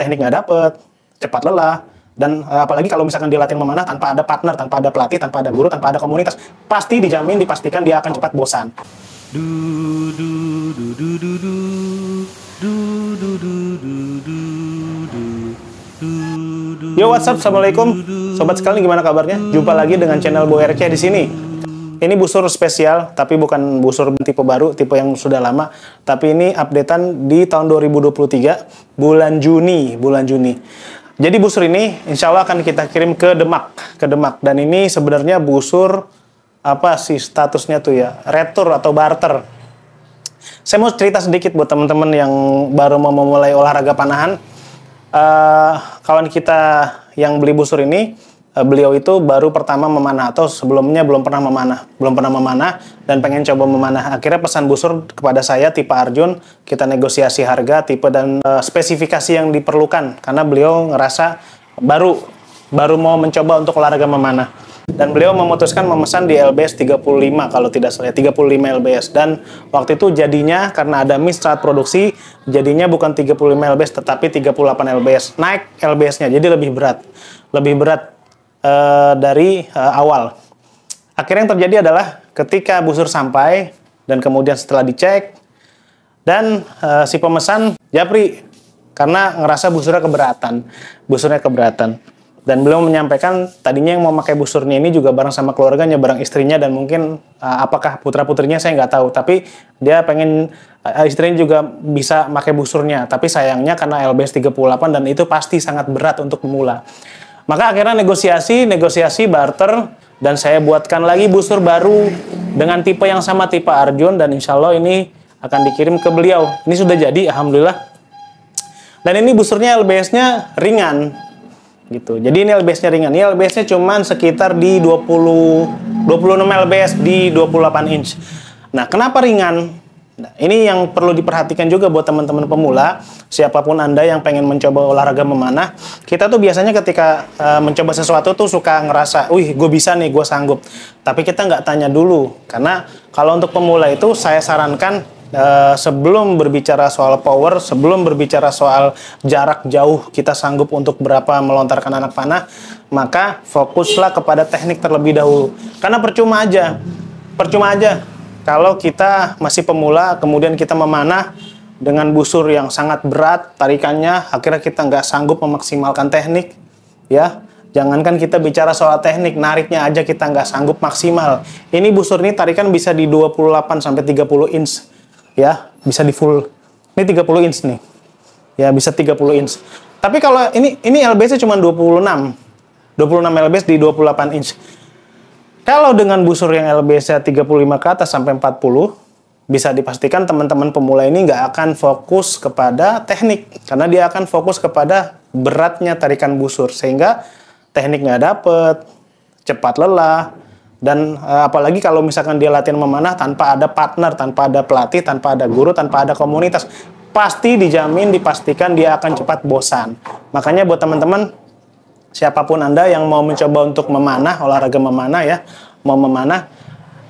teknik nggak dapet, cepat lelah, dan apalagi kalau misalkan dia latihan memanah tanpa ada partner, tanpa ada pelatih, tanpa ada guru, tanpa ada komunitas, pasti dijamin, dipastikan dia akan cepat bosan. Yo, what's up? Assalamualaikum, sobat sekalian, gimana kabarnya? Jumpa lagi dengan channel BoRC di sini. Ini busur spesial, tapi bukan busur tipe baru, tipe yang sudah lama. Tapi ini updatean di tahun 2023, bulan Juni. Jadi busur ini insya Allah akan kita kirim ke Demak. Dan ini sebenarnya busur, apa sih statusnya tuh ya? Retur atau barter. Saya mau cerita sedikit buat teman-teman yang baru mau memulai olahraga panahan. Kawan kita yang beli busur ini, beliau itu baru pertama memanah, atau sebelumnya belum pernah memanah dan pengen coba memanah. Akhirnya pesan busur kepada saya tipe Arjun, kita negosiasi harga, tipe dan spesifikasi yang diperlukan karena beliau ngerasa baru mau mencoba untuk olahraga memanah. Dan beliau memutuskan memesan di LBS 35 kalau tidak salah, 35 LBS. Dan waktu itu jadinya karena ada miss saat produksi, jadinya bukan 35 LBS tetapi 38 LBS. Naik LBS-nya, jadi lebih berat dari awal. Akhirnya yang terjadi adalah ketika busur sampai dan kemudian setelah dicek dan si pemesan japri karena ngerasa busurnya keberatan. Dan beliau menyampaikan tadinya yang mau pakai busurnya ini juga bareng sama keluarganya, bareng istrinya, dan mungkin apakah putra-putrinya saya nggak tahu, tapi dia pengen istrinya juga bisa pakai busurnya, tapi sayangnya karena LBS 38 dan itu pasti sangat berat untuk pemula. Maka akhirnya negosiasi barter, dan saya buatkan lagi busur baru dengan tipe yang sama, tipe Arjun, dan insya Allah ini akan dikirim ke beliau. Ini sudah jadi, alhamdulillah. Dan ini busurnya LBS-nya ringan gitu. Jadi ini LBS-nya ringan. Ini LBS-nya cuman sekitar di 26 LBS di 28 inch. Nah, kenapa ringan? Nah, ini yang perlu diperhatikan juga buat teman-teman pemula, siapapun Anda yang pengen mencoba olahraga memanah. Kita tuh biasanya ketika mencoba sesuatu tuh suka ngerasa, wih, gue bisa nih, gue sanggup. Tapi kita nggak tanya dulu, karena kalau untuk pemula itu saya sarankan sebelum berbicara soal power, sebelum berbicara soal jarak jauh kita sanggup untuk berapa melontarkan anak panah, maka fokuslah kepada teknik terlebih dahulu. Karena percuma aja kalau kita masih pemula, kemudian kita memanah dengan busur yang sangat berat tarikannya, akhirnya kita nggak sanggup memaksimalkan teknik, ya. Jangankan kita bicara soal teknik, nariknya aja kita nggak sanggup maksimal. Ini busur ini tarikan bisa di 28 sampai 30 inch, ya, bisa di full. Ini 30 inch nih, ya, bisa 30 inch. Tapi kalau ini LBS-nya cuma 26 LBS di 28 inch. Kalau dengan busur yang LBS-nya 35 ke atas sampai 40, bisa dipastikan teman-teman pemula ini nggak akan fokus kepada teknik, karena dia akan fokus kepada beratnya tarikan busur, sehingga teknik nggak dapet, cepat lelah, dan apalagi kalau misalkan dia latihan memanah tanpa ada partner, tanpa ada pelatih, tanpa ada guru, tanpa ada komunitas, pasti dijamin, dipastikan dia akan cepat bosan. Makanya buat teman-teman, siapapun Anda yang mau mencoba untuk memanah, olahraga memanah ya, mau memanah,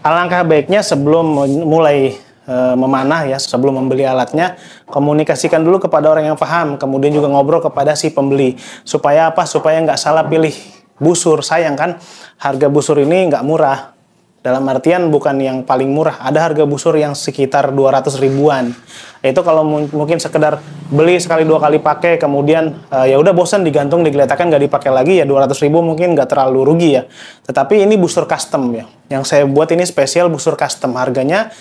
alangkah baiknya sebelum mulai memanah ya, sebelum membeli alatnya, komunikasikan dulu kepada orang yang paham, kemudian juga ngobrol kepada si pembeli. Supaya apa? Supaya nggak salah pilih busur. Sayang kan, harga busur ini nggak murah. Dalam artian bukan yang paling murah. Ada harga busur yang sekitar 200 ribuan. Itu kalau mungkin sekedar beli sekali dua kali pakai, kemudian ya udah bosan, digantung, digeletakkan, nggak dipakai lagi, ya 200 ribu mungkin nggak terlalu rugi ya. Tetapi ini busur custom ya. Yang saya buat ini spesial busur custom. Harganya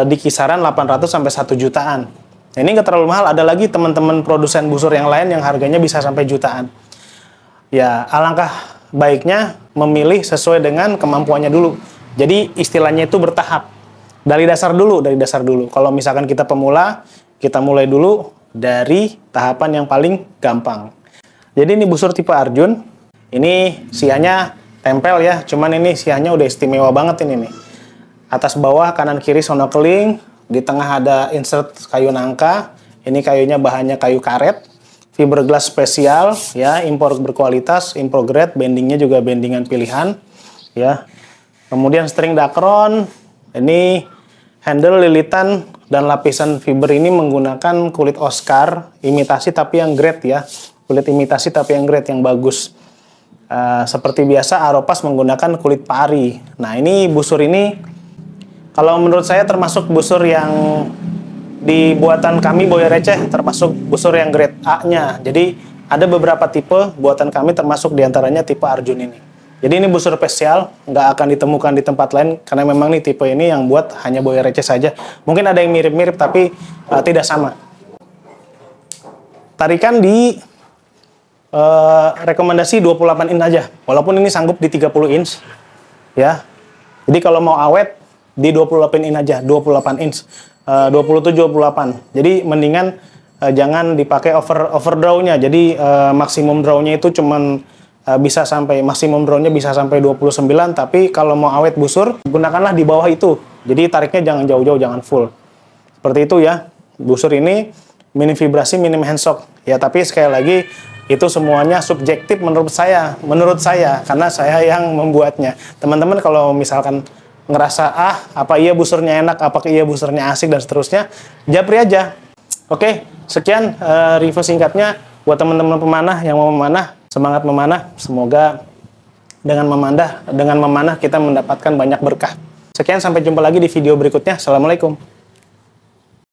di kisaran 800 sampai 1 jutaan. Nah, ini nggak terlalu mahal. Ada lagi teman-teman produsen busur yang lain yang harganya bisa sampai jutaan. Ya, alangkah baiknya memilih sesuai dengan kemampuannya dulu. Jadi istilahnya itu bertahap. Dari dasar dulu. Kalau misalkan kita pemula, kita mulai dulu dari tahapan yang paling gampang. Jadi ini busur tipe Arjun. Ini sianya tempel ya, cuman ini sianya udah istimewa banget ini nih. Atas bawah, kanan kiri sonokeling, di tengah ada insert kayu nangka. Ini kayunya bahannya kayu karet. Fiberglass spesial ya, impor berkualitas, impor grade, bendingnya juga bendingan pilihan ya. Kemudian string Dacron, ini handle lilitan dan lapisan fiber ini menggunakan kulit Oscar, imitasi tapi yang grade ya. Kulit imitasi tapi yang grade, yang bagus. Seperti biasa Aropas menggunakan kulit pari. Nah ini busur ini kalau menurut saya termasuk busur yang di buatan kami Boya Receh, termasuk busur yang grade A-nya. Jadi ada beberapa tipe buatan kami, termasuk diantaranya tipe Arjun ini. Jadi ini busur spesial, nggak akan ditemukan di tempat lain karena memang nih tipe ini yang buat hanya Boya Receh saja. Mungkin ada yang mirip-mirip tapi tidak sama. Tarikan di rekomendasi 28 inch aja, walaupun ini sanggup di 30 inch ya. Jadi kalau mau awet di 28 inch aja, 28 inch, 27-28. Jadi mendingan jangan dipakai overdraw-nya. Jadi maksimum draw-nya itu cuman bisa sampai maksimum draw-nya bisa sampai 29, tapi kalau mau awet busur gunakanlah di bawah itu. Jadi tariknya jangan jauh-jauh, jangan full. Seperti itu ya. Busur ini minim vibrasi, minim handshock. Ya, tapi sekali lagi itu semuanya subjektif menurut saya, karena saya yang membuatnya. Teman-teman kalau misalkan ngerasa apa iya busurnya enak, apakah iya busurnya asik dan seterusnya, japri aja. Oke, sekian review singkatnya buat teman-teman pemanah yang mau memanah, semangat memanah. Semoga dengan memanah kita mendapatkan banyak berkah. Sekian, sampai jumpa lagi di video berikutnya. Assalamualaikum.